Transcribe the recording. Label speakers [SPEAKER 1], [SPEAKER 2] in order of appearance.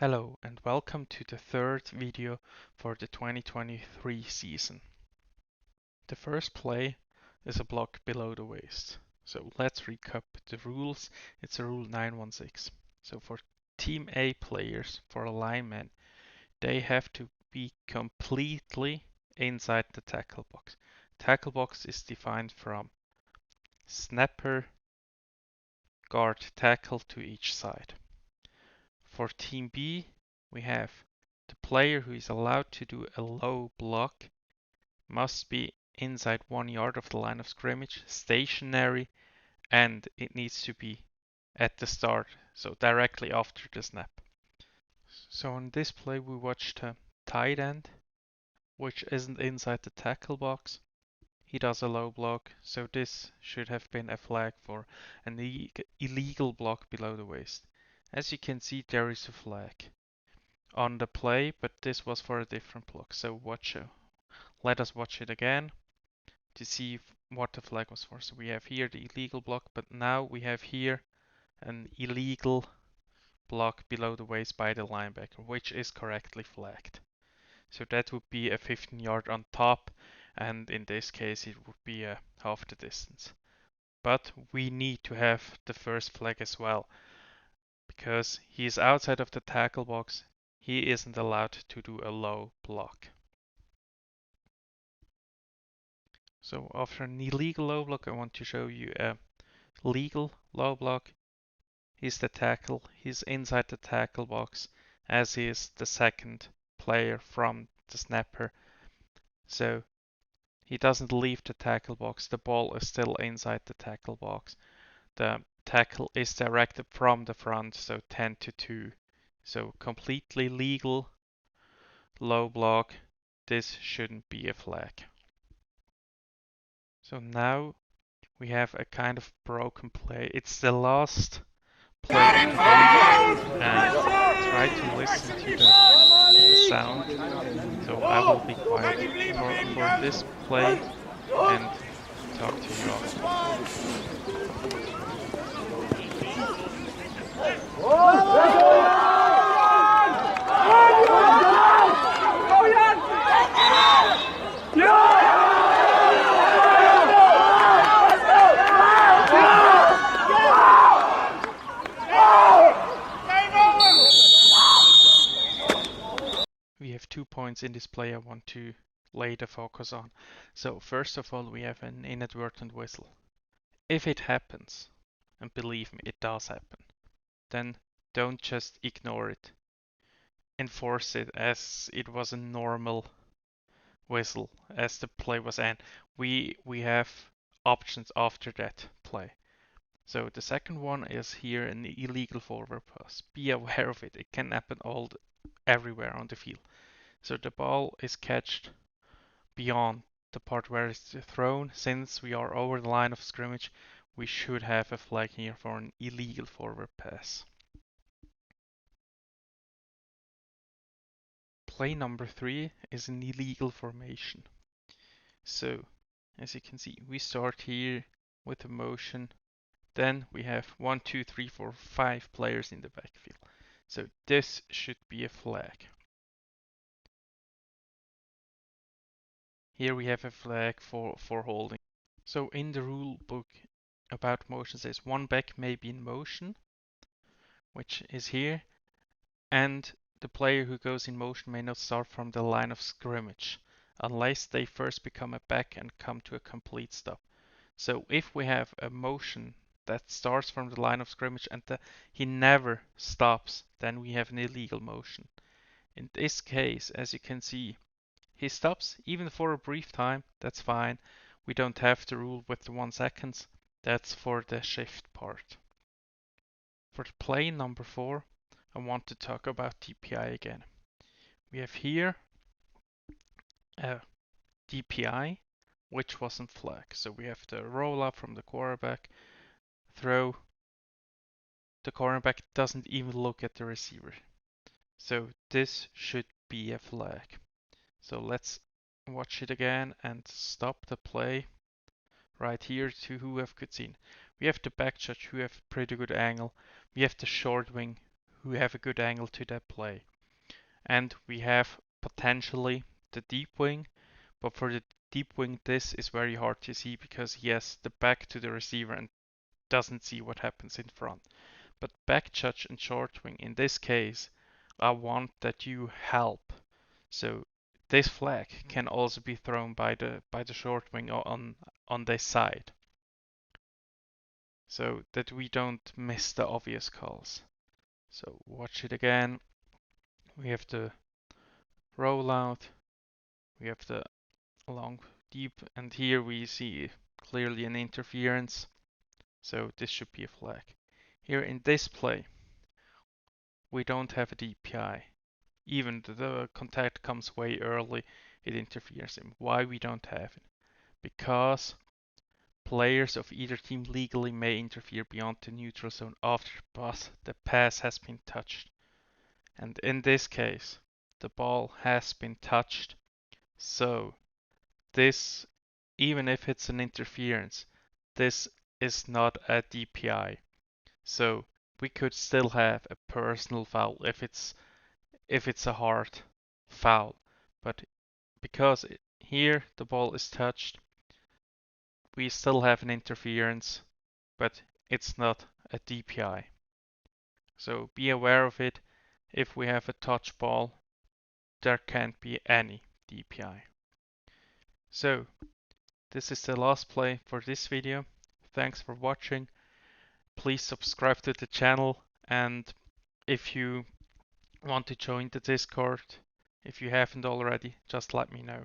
[SPEAKER 1] Hello and welcome to the third video for the 2023 season. The first play is a block below the waist. So let's recap the rules. It's a rule 916. So for team A players, for a lineman, they have to be completely inside the tackle box. Tackle box is defined from snapper, guard, tackle to each side. For team B, we have the player who is allowed to do a low block must be inside 1 yard of the line of scrimmage, stationary, and it needs to be at the start, so directly after the snap. So on this play we watched a tight end, which isn't inside the tackle box. He does a low block, so this should have been a flag for an illegal block below the waist. As you can see, there is a flag on the play, but this was for a different block. So let us watch it again to see what the flag was for. So we have here the illegal block, but now we have here an illegal block below the waist by the linebacker, which is correctly flagged. So that would be a 15 yard on top, and in this case it would be half the distance. But we need to have the first flag as well, because he is outside of the tackle box. He isn't allowed to do a low block. So after an illegal low block, I want to show you a legal low block. He's the tackle. He's inside the tackle box, as he is the second player from the snapper. So he doesn't leave the tackle box. The ball is still inside the tackle box. The tackle is directed from the front, so 10-2. So completely legal low block. This shouldn't be a flag. So now we have a kind of broken play. It's the last play of the game, and try to listen to the sound. So I will be quiet for this play and talk to you We have 2 points in this play I want to lay the focus on. So first of all, we have an inadvertent whistle. If it happens, and believe me, it does happen, then don't just ignore it. Enforce it as it was a normal whistle as the play was end. We have options after that play. So the second one is here an illegal forward pass. Be aware of it. It can happen everywhere on the field. So the ball is catched beyond the part where it's thrown. Since we are over the line of scrimmage, we should have a flag here for an illegal forward pass. Play number 3 is an illegal formation. So as you can see, we start here with a motion. Then we have 1, 2, 3, 4, 5 players in the backfield. So this should be a flag. Here we have a flag for holding. So in the rule book about motion says one back may be in motion, which is here, and the player who goes in motion may not start from the line of scrimmage unless they first become a back and come to a complete stop. So if we have a motion that starts from the line of scrimmage and he never stops, then we have an illegal motion. In this case, as you can see, he stops even for a brief time. That's fine. We don't have the rule with the 1 second. That's for the shift part. For the play number 4, I want to talk about DPI again. We have here a DPI, which wasn't flagged. So we have the roll up from the quarterback, throw. The cornerback doesn't even look at the receiver. So this should be a flag. So let's watch it again and stop the play right here to who have good seen. We have the back judge who have pretty good angle. We have the short wing who have a good angle to that play. And we have potentially the deep wing, but for the deep wing this is very hard to see because he has the back to the receiver and doesn't see what happens in front. But back judge and short wing, in this case, I want that you help. So this flag can also be thrown by the short wing on this side, so that we don't miss the obvious calls. So watch it again. We have the rollout, we have the long deep, and here we see clearly an interference. So this should be a flag. Here in this play, we don't have a DPI. Even the contact comes way early, it interferes in. Why we don't have it? Because players of either team legally may interfere beyond the neutral zone after the pass has been touched. And in this case, the ball has been touched. So this, even if it's an interference, this is not a DPI. So we could still have a personal foul if it's a hard foul. But because here the ball is touched, we still have an interference, but it's not a DPI. So be aware of it. If we have a touch ball, there can't be any DPI. So this is the last play for this video. Thanks for watching. Please subscribe to the channel, and if you want to join the Discord, if you haven't already, just let me know.